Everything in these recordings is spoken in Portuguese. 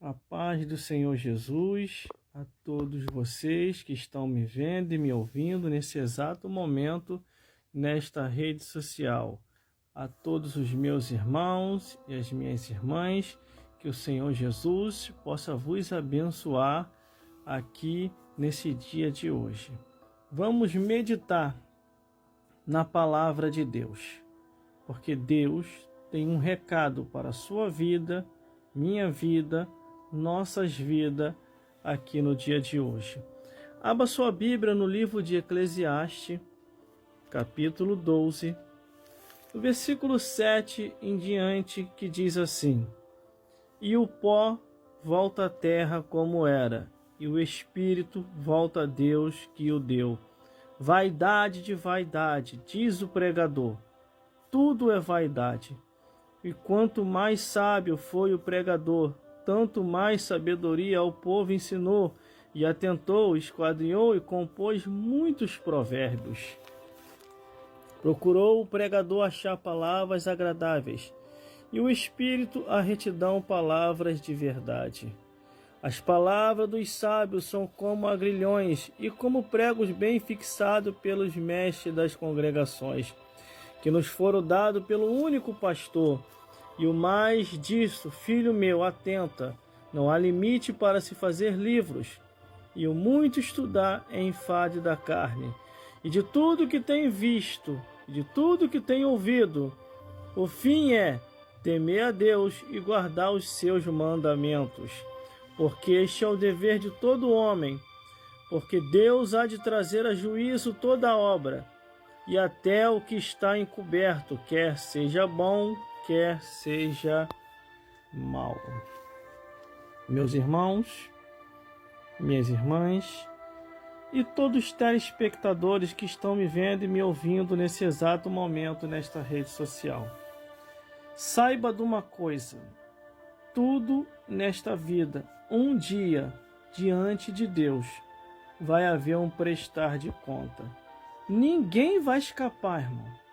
A paz do Senhor Jesus a todos vocês que estão me vendo e me ouvindo nesse exato momento nesta rede social. A todos os meus irmãos e as minhas irmãs, que o Senhor Jesus possa vos abençoar aqui nesse dia de hoje. Vamos meditar na palavra de Deus, porque Deus tem um recado para a sua vida, minha vida, nossas vidas aqui no dia de hoje. Abra sua Bíblia no livro de Eclesiastes, capítulo 12, no versículo 7 em diante, que diz assim: E o pó volta à terra como era, e o espírito volta a Deus que o deu. Vaidade de vaidade, diz o pregador, tudo é vaidade. E quanto mais sábio foi o pregador, tanto mais sabedoria ao povo ensinou, e atentou, esquadrinhou e compôs muitos provérbios. Procurou o pregador achar palavras agradáveis, e o espírito a retidão palavras de verdade. As palavras dos sábios são como agrilhões e como pregos bem fixados pelos mestres das congregações, que nos foram dados pelo único pastor. E o mais disso, filho meu, atenta, não há limite para se fazer livros, e o muito estudar é enfade da carne. E de tudo que tem visto, e de tudo que tem ouvido, o fim é temer a Deus e guardar os seus mandamentos, porque este é o dever de todo homem, porque Deus há de trazer a juízo toda a obra, e até o que está encoberto, quer seja bom, quer seja mal. Meus irmãos, minhas irmãs e todos os telespectadores que estão me vendo e me ouvindo nesse exato momento nesta rede social, saiba de uma coisa: tudo nesta vida, um dia, diante de Deus, vai haver um prestar de conta. Ninguém vai escapar, irmão.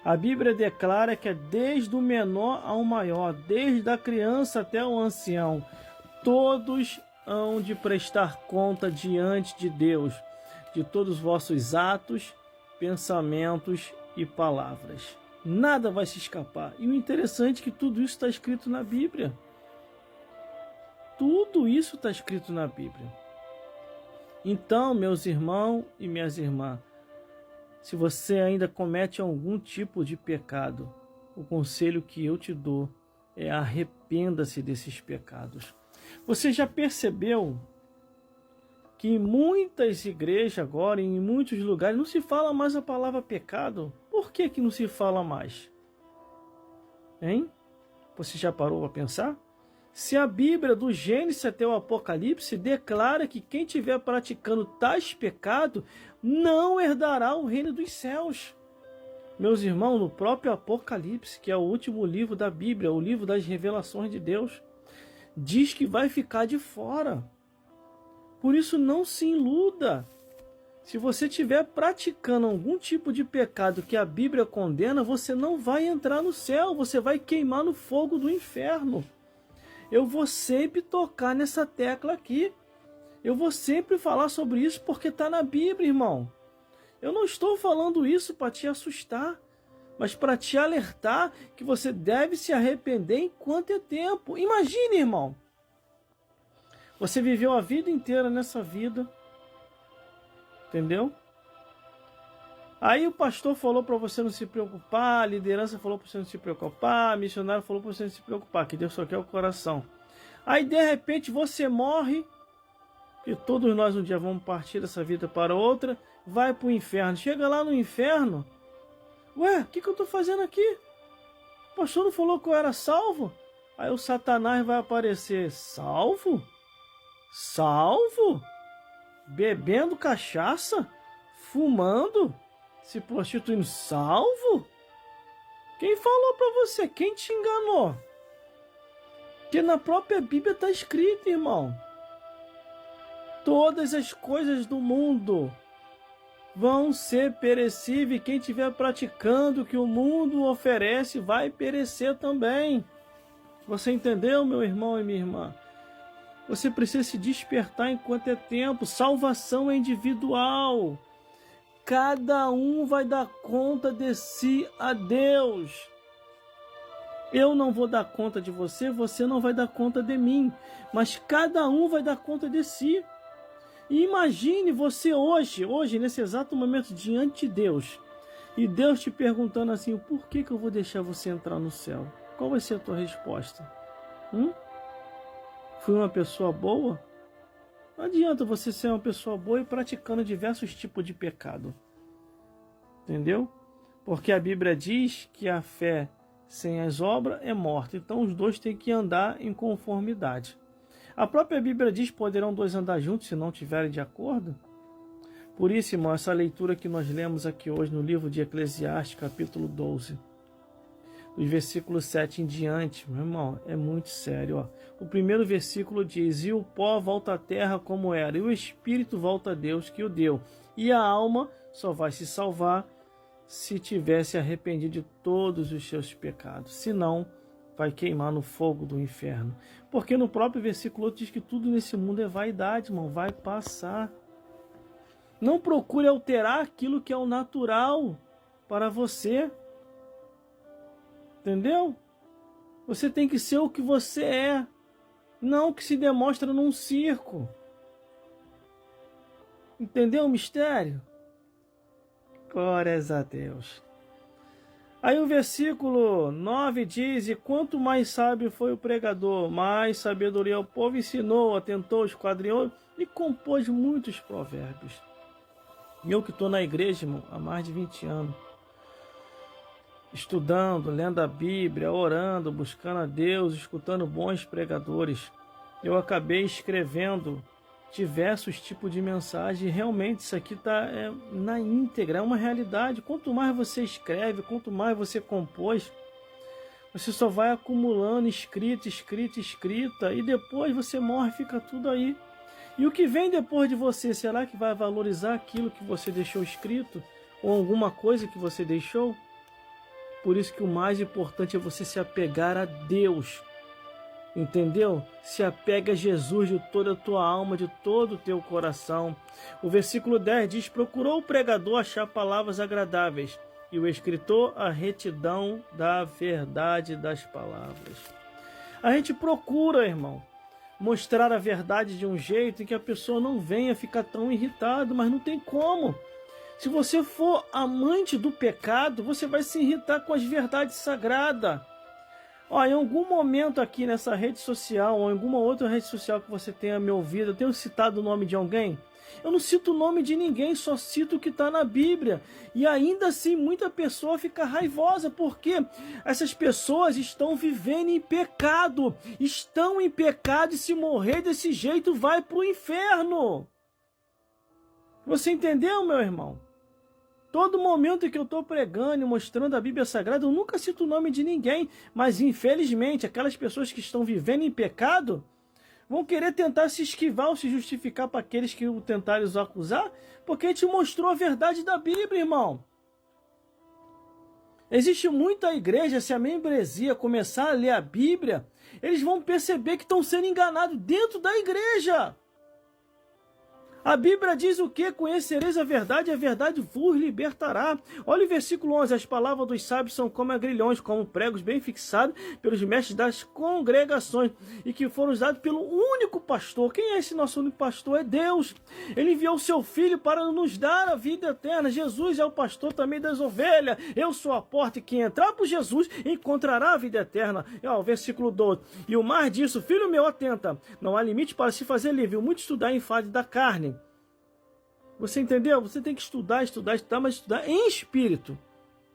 A Bíblia declara que é desde o menor ao maior, desde a criança até o ancião, todos hão de prestar conta diante de Deus, de todos os vossos atos, pensamentos e palavras. Nada vai se escapar. E o interessante é que tudo isso está escrito na Bíblia. Tudo isso está escrito na Bíblia. Então, meus irmãos e minhas irmãs, se você ainda comete algum tipo de pecado, o conselho que eu te dou é: arrependa-se desses pecados. Você já percebeu que em muitas igrejas agora, em muitos lugares, não se fala mais a palavra pecado? Por que que não se fala mais? Hein? Você já parou para pensar? Se a Bíblia, do Gênesis até o Apocalipse, declara que quem estiver praticando tais pecados não herdará o reino dos céus. Meus irmãos, no próprio Apocalipse, que é o último livro da Bíblia, o livro das revelações de Deus, diz que vai ficar de fora. Por isso, não se iluda. Se você estiver praticando algum tipo de pecado que a Bíblia condena, você não vai entrar no céu, você vai queimar no fogo do inferno. Eu vou sempre tocar nessa tecla aqui. Eu vou sempre falar sobre isso porque está na Bíblia, irmão. Eu não estou falando isso para te assustar, mas para te alertar que você deve se arrepender enquanto é tempo. Imagine, irmão. Você viveu a vida inteira nessa vida. Entendeu? Aí o pastor falou para você não se preocupar, a liderança falou para você não se preocupar, o missionário falou para você não se preocupar, que Deus só quer o coração. Aí de repente você morre, e todos nós um dia vamos partir dessa vida para outra, vai para o inferno. Chega lá no inferno, ué, o que eu estou fazendo aqui? O pastor não falou que eu era salvo? Aí o Satanás vai aparecer: salvo? Salvo? Bebendo cachaça? Fumando? Se prostituindo? Salvo? Quem falou para você? Quem te enganou? Porque na própria Bíblia está escrito, irmão: todas as coisas do mundo vão ser perecíveis. Quem estiver praticando o que o mundo oferece vai perecer também. Você entendeu, meu irmão e minha irmã? Você precisa se despertar enquanto é tempo. Salvação é individual. Cada um vai dar conta de si a Deus. Eu não vou dar conta de você, você não vai dar conta de mim. Mas cada um vai dar conta de si. E imagine você hoje, nesse exato momento, diante de Deus. E Deus te perguntando assim, por que eu vou deixar você entrar no céu? Qual vai ser a tua resposta? Fui uma pessoa boa? Não adianta você ser uma pessoa boa e praticando diversos tipos de pecado. Entendeu? Porque a Bíblia diz que a fé sem as obras é morta. Então os dois têm que andar em conformidade. A própria Bíblia diz, poderão dois andar juntos se não estiverem de acordo? Por isso, irmão, essa leitura que nós lemos aqui hoje no livro de Eclesiastes, capítulo 12, dos versículos 7 em diante, meu irmão, é muito sério. Ó. O primeiro versículo diz, e o pó volta à terra como era, e o espírito volta a Deus que o deu. E a alma só vai se salvar se tivesse arrependido de todos os seus pecados. Senão, vai queimar no fogo do inferno. Porque no próprio versículo diz que tudo nesse mundo é vaidade, irmão, vai passar. Não procure alterar aquilo que é o natural para você. Entendeu? Você tem que ser o que você é, não o que se demonstra num circo. Entendeu o mistério? Glórias a Deus. Aí o versículo 9 diz, e quanto mais sábio foi o pregador, mais sabedoria o povo ensinou, atentou, esquadrinhou e compôs muitos provérbios. E eu que estou na igreja, irmão, há mais de 20 anos, estudando, lendo a Bíblia, orando, buscando a Deus, escutando bons pregadores, eu acabei escrevendo diversos tipos de mensagem. Realmente isso aqui está na íntegra, é uma realidade. Quanto mais você escreve, quanto mais você compôs, você só vai acumulando escrita, e depois você morre, fica tudo aí. E o que vem depois de você, será que vai valorizar aquilo que você deixou escrito? Ou alguma coisa que você deixou? Por isso que o mais importante é você se apegar a Deus. Entendeu? Se apega a Jesus de toda a tua alma, de todo o teu coração. O versículo 10 diz, procurou o pregador achar palavras agradáveis, e o escritor a retidão da verdade das palavras. A gente procura, irmão, mostrar a verdade de um jeito em que a pessoa não venha ficar tão irritada, mas não tem como. Se você for amante do pecado, você vai se irritar com as verdades sagradas. Ó, em algum momento aqui nessa rede social, ou em alguma outra rede social que você tenha me ouvido, eu tenho citado o nome de alguém? Eu não cito o nome de ninguém, só cito o que está na Bíblia. E ainda assim, muita pessoa fica raivosa, porque essas pessoas estão vivendo em pecado. Estão em pecado, e se morrer desse jeito, vai para o inferno. Você entendeu, meu irmão? Todo momento em que eu estou pregando e mostrando a Bíblia Sagrada, eu nunca cito o nome de ninguém. Mas, infelizmente, aquelas pessoas que estão vivendo em pecado vão querer tentar se esquivar ou se justificar para aqueles que o tentarem os acusar, porque a gente mostrou a verdade da Bíblia, irmão. Existe muita igreja, se a membresia começar a ler a Bíblia, eles vão perceber que estão sendo enganados dentro da igreja. A Bíblia diz o que? Conhecereis a verdade vos libertará. Olha o versículo 11. As palavras dos sábios são como agrilhões, como pregos bem fixados pelos mestres das congregações, e que foram usados pelo único pastor. Quem é esse nosso único pastor? É Deus. Ele enviou o seu Filho para nos dar a vida eterna. Jesus é o pastor também das ovelhas. Eu sou a porta, e quem entrar por Jesus encontrará a vida eterna. Ó, versículo 12. E o mais disso, filho meu, atenta. Não há limite para se fazer livre. Muito estudar em fase da carne. Você entendeu? Você tem que estudar, mas estudar em espírito.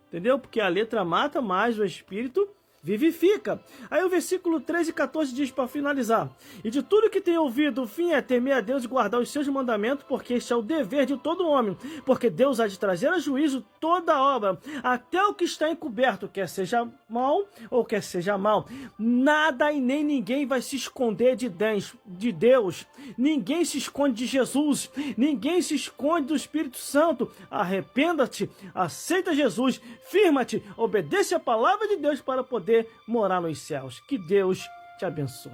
Entendeu? Porque a letra mata, mas o espírito vivifica. Aí o versículo 13 e 14 diz, para finalizar, e de tudo que tem ouvido, o fim é temer a Deus e guardar os seus mandamentos, porque este é o dever de todo homem, porque Deus há de trazer a juízo toda obra, até o que está encoberto, quer seja mal ou quer seja mal. Nada e nem ninguém vai se esconder de Deus, ninguém se esconde de Jesus, ninguém se esconde do Espírito Santo. Arrependa-te, aceita Jesus, firma-te, obedece a palavra de Deus para poder morar nos céus. Que Deus te abençoe.